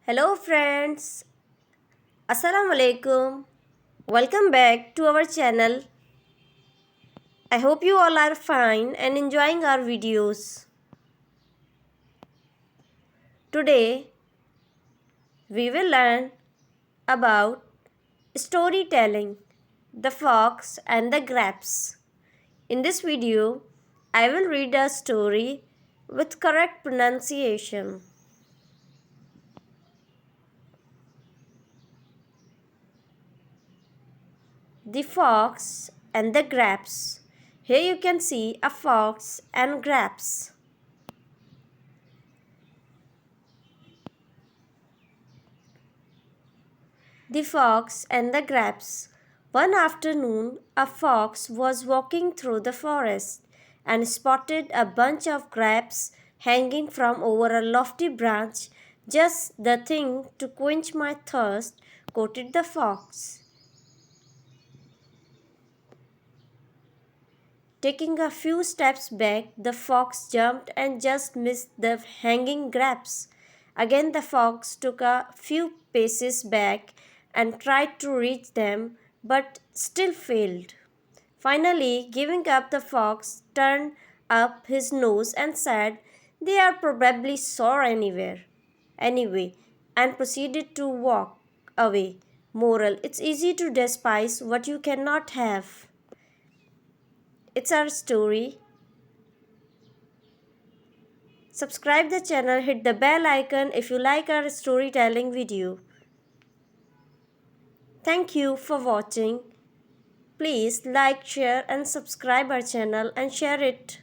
Hello friends, Assalamu alaikum. Welcome back to our channel. I hope you all are fine and enjoying our videos. Today we will learn about storytelling, the fox and the grapes. In this video, I will read a story with correct pronunciation. The fox and the grapes. Here you can see a fox and grapes. The Fox and the Grapes. One afternoon, a fox was walking through the forest and spotted a bunch of grapes hanging from over a lofty branch. Just the thing to quench my thirst, quoted the fox. Taking a few steps back, the fox jumped and just missed the hanging grapes. Again, the fox took a few paces back and tried to reach them, but still failed. Finally, giving up, the fox turned up his nose and said, "They are probably sore anyway, and proceeded to walk away. Moral: it's easy to despise what you cannot have. It's our story. Subscribe the channel, hit the bell icon if you like our storytelling video. Thank you for watching. Please like, share and subscribe our channel and share it.